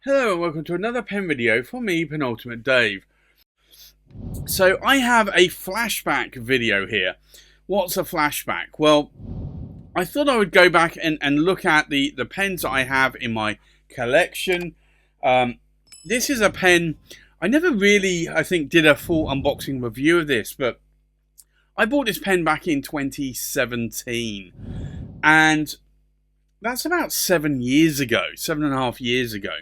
Hello and welcome to another pen video from me, Penultimate Dave. So I have a flashback video here. What's a flashback? Well, I thought I would go back and look at the pens that I have in my collection. This is a pen, I never really, I think, did a full unboxing review of this, but I bought this pen back in 2017. And that's about 7 years ago, 7.5 years ago.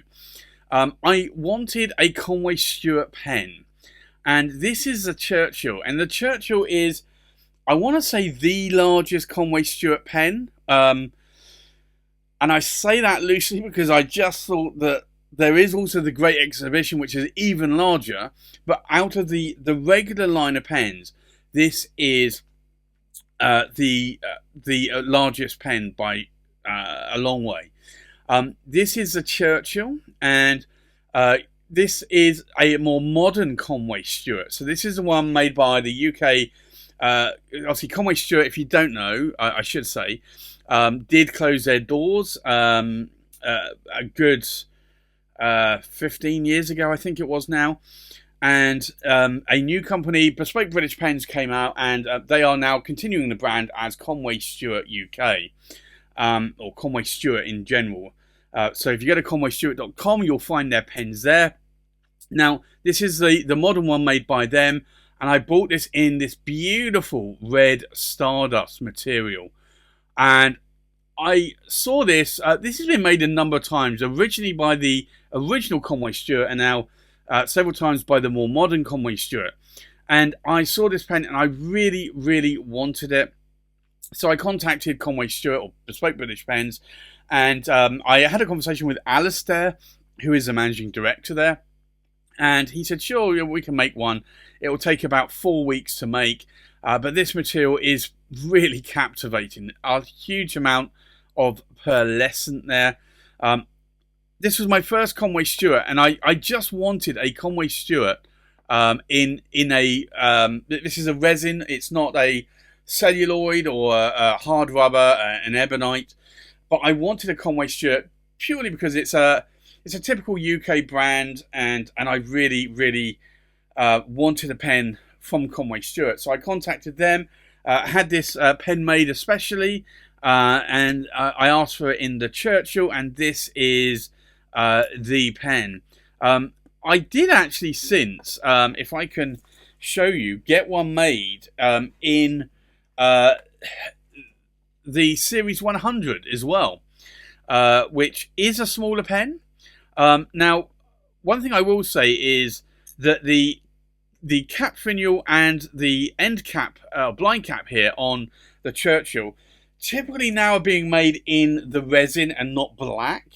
I wanted a Conway Stewart pen, and this is the Churchill, and the Churchill is, I want to say, the largest Conway Stewart pen, and I say that loosely because I just thought that there is also the Great Exhibition, which is even larger, but out of the regular line of pens, this is the largest pen by a long way. This is the Churchill, and this is a more modern Conway Stewart. So this is the one made by the UK. Obviously, Conway Stewart, if you don't know, I should say, did close their doors a good 15 years ago, I think it was now. And a new company, Bespoke British Pens, came out, and they are now continuing the brand as Conway Stewart UK, or Conway Stewart in general. So if you go to conwaystewart.com, you'll find their pens there. Now, this is the modern one made by them, and I bought this in this beautiful red Stardust material. And I saw this. This has been made a number of times, originally by the original Conway Stewart, and now several times by the more modern Conway Stewart. And I saw this pen, and I really, really wanted it. So I contacted Conway Stewart, or Bespoke British Pens, and I had a conversation with Alistair, who is the managing director there. And he said, sure, we can make one. It will take about 4 weeks to make. But this material is really captivating. A huge amount of pearlescent there. This was my first Conway Stewart, and I just wanted a Conway Stewart in a... this is a resin. It's not a celluloid or a hard rubber, an ebonite. But I wanted a Conway Stewart purely because it's a typical UK brand, and I really, really wanted a pen from Conway Stewart. So I contacted them, had this pen made especially, and I asked for it in the Churchill, and this is the pen. I did actually since, if I can show you, get one made in the Series 100 as well, which is a smaller pen. Now, one thing I will say is that the cap finial and the end cap, blind cap here on the Churchill, typically now are being made in the resin and not black.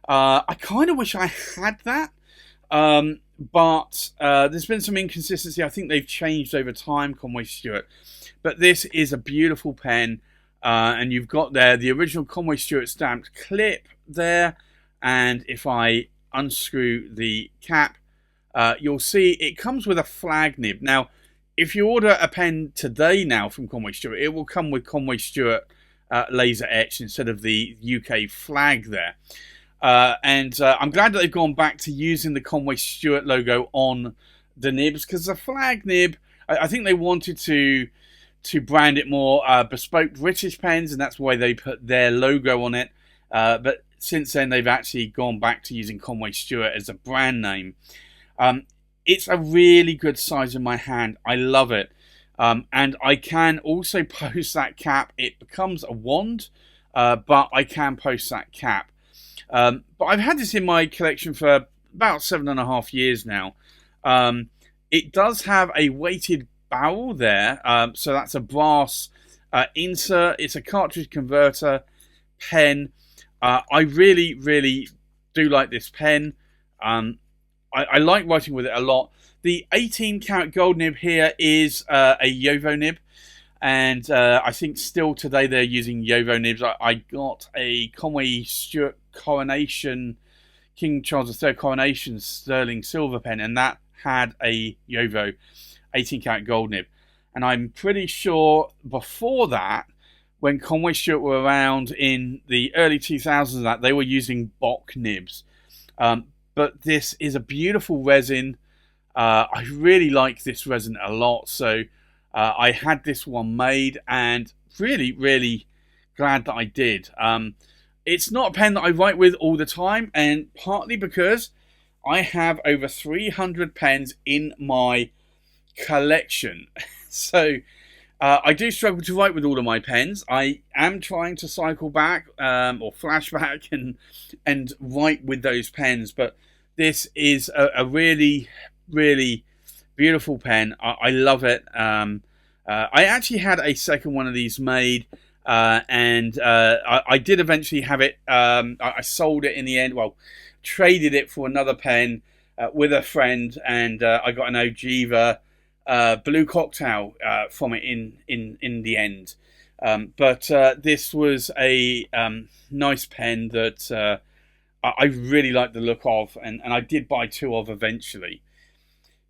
I kind of wish I had that, but there's been some inconsistency. I think they've changed over time, Conway Stewart. But this is a beautiful pen, and you've got there the original Conway Stewart stamped clip there. And if I unscrew the cap, you'll see it comes with a flag nib. Now, if you order a pen today now from Conway Stewart, it will come with Conway Stewart laser etch instead of the UK flag there. And I'm glad that they've gone back to using the Conway Stewart logo on the nibs, because the flag nib, I think they wanted to brand it more Bespoke British Pens, and that's why they put their logo on it. But since then, they've actually gone back to using Conway Stewart as a brand name. It's a really good size in my hand. I love it. And I can also post that cap. It becomes a wand, but I can post that cap. But I've had this in my collection for about 7.5 years now. It does have a weighted barrel there. So that's a brass insert. It's a cartridge converter pen. I really, really do like this pen. I like writing with it a lot. The 18 karat gold nib here is a Yovo nib, and I think still today they're using Yovo nibs. I got a Conway Stewart Coronation, King Charles III Coronation sterling silver pen, and that had a Yovo. 18 karat gold nib. And I'm pretty sure before that, when Conway Stewart were around in the early 2000s, that they were using Bock nibs. But this is a beautiful resin. I really like this resin a lot. So I had this one made and really, really glad that I did. It's not a pen that I write with all the time, and partly because I have over 300 pens in my collection. So I do struggle to write with all of my pens. I am trying to cycle back or flashback and write with those pens, but this is a really, really beautiful pen. I love it. I actually had a second one of these made, and I did eventually have it. I sold it in the end. Well, traded it for another pen with a friend, and I got an Ogiva blue cocktail from it in the end. But this was a nice pen that I really like the look of, and I did buy two of eventually.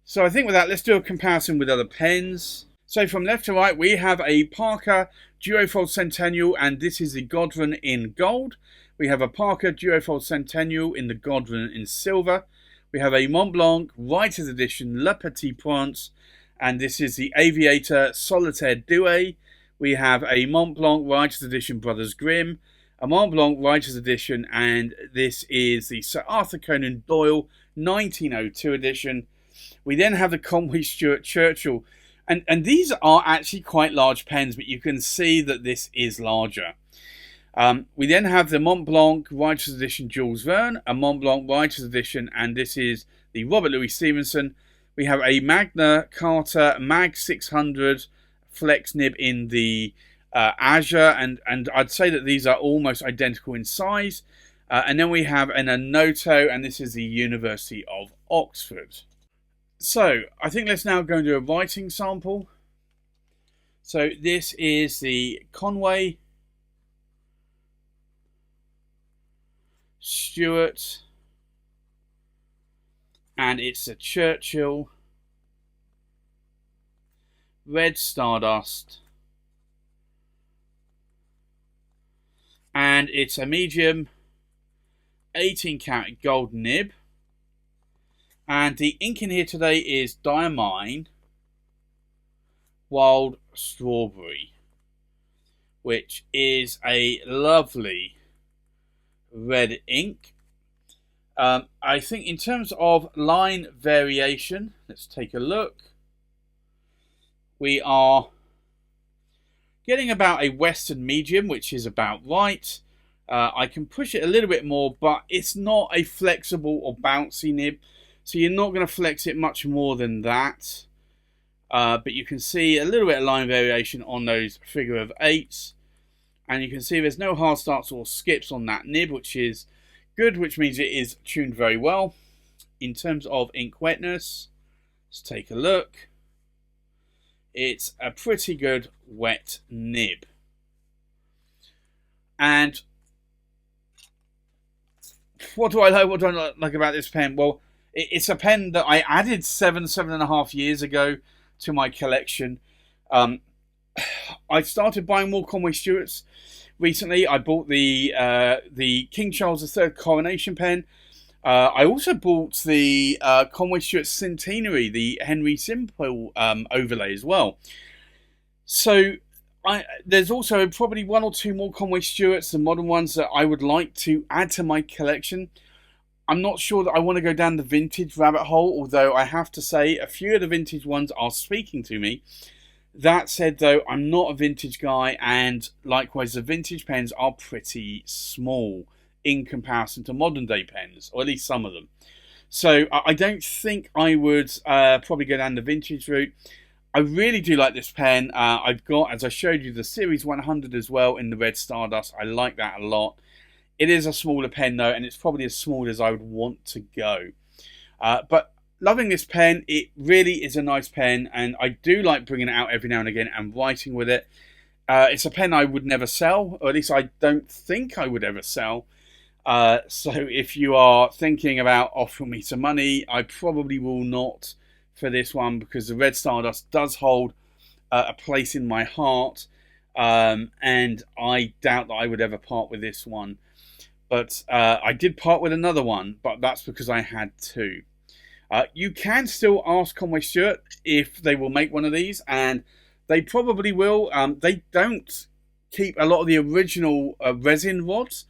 So I think with that, let's do a comparison with other pens. So from left to right, we have a Parker Duofold Centennial, and this is the Godwin in gold. We have a Parker Duofold Centennial in the Godwin in silver. We have a Montblanc Writer's Edition Le Petit Prince, and this is the Aviator Solitaire Douai. We have a Montblanc Writer's Edition Brothers Grimm, a Montblanc Writer's Edition, and this is the Sir Arthur Conan Doyle 1902 edition. We then have the Conway Stewart Churchill, and these are actually quite large pens, but you can see that this is larger. We then have the Montblanc Writer's Edition Jules Verne, a Montblanc Writer's Edition, and this is the Robert Louis Stevenson. We have a Magna Carta Mag 600 flex nib in the Azure, and I'd say that these are almost identical in size. And then we have an Anoto, and this is the University of Oxford. So I think let's now go and do a writing sample. So this is the Conway Stewart, and it's a Churchill red Stardust, and it's a medium 18 karat gold nib, and the ink in here today is Diamine Wild Strawberry, which is a lovely red ink. I think in terms of line variation, let's take a look. We are getting about a Western medium, which is about right. I can push it a little bit more, but it's not a flexible or bouncy nib, so you're not going to flex it much more than that. But you can see a little bit of line variation on those figure of eights. And you can see there's no hard starts or skips on that nib, which is good, which means it is tuned very well. In terms of ink wetness, let's take a look. It's a pretty good wet nib. And what do I like? What do I like about this pen? Well, it's a pen that I added 7.5 years ago to my collection. I started buying more Conway Stewarts recently. I bought the King Charles III Coronation pen. I also bought the Conway Stewart Centenary, the Henry Simple overlay as well. So there's also probably one or two more Conway Stewarts, the modern ones, that I would like to add to my collection. I'm not sure that I want to go down the vintage rabbit hole, although I have to say a few of the vintage ones are speaking to me. That said, though, I'm not a vintage guy, and likewise the vintage pens are pretty small in comparison to modern day pens, or at least some of them. So I don't think I would probably go down the vintage route. I really do like this pen. I've got, as I showed you, the Series 100 as well in the red Stardust. I like that a lot. It is a smaller pen though, and it's probably as small as I would want to go. But loving this pen. It really is a nice pen, and I do like bringing it out every now and again and writing with it. It's a pen I would never sell, or at least I don't think I would ever sell. So if you are thinking about offering me some money, I probably will not for this one because the red Stardust does hold a place in my heart, and I doubt that I would ever part with this one. But I did part with another one, but that's because I had two. You can still ask Conway Stewart if they will make one of these, and they probably will. They don't keep a lot of the original resin rods,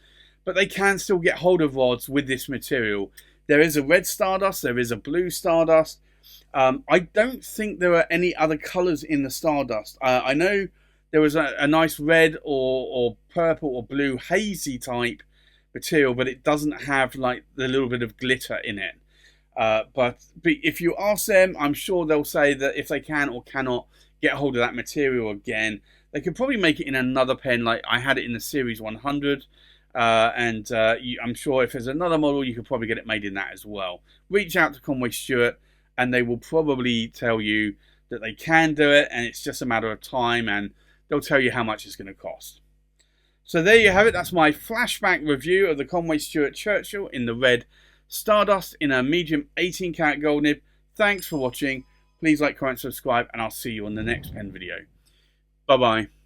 but they can still get hold of rods with this material. There is a red Stardust, there is a blue Stardust. I don't think there are any other colours in the Stardust. I know there was a nice red or purple or blue hazy type material, but it doesn't have like the little bit of glitter in it. But if you ask them, I'm sure they'll say that if they can or cannot get hold of that material again, they could probably make it in another pen. Like I had it in the Series 100. I'm sure if there's another model, you could probably get it made in that as well. Reach out to Conway Stewart and they will probably tell you that they can do it, and it's just a matter of time, and they'll tell you how much it's going to cost. So there you have it. That's my flashback review of the Conway Stewart Churchill in the red Stardust in a medium 18 karat gold nib. Thanks for watching. Please like, comment, subscribe, and I'll see you on the next pen video. Bye bye.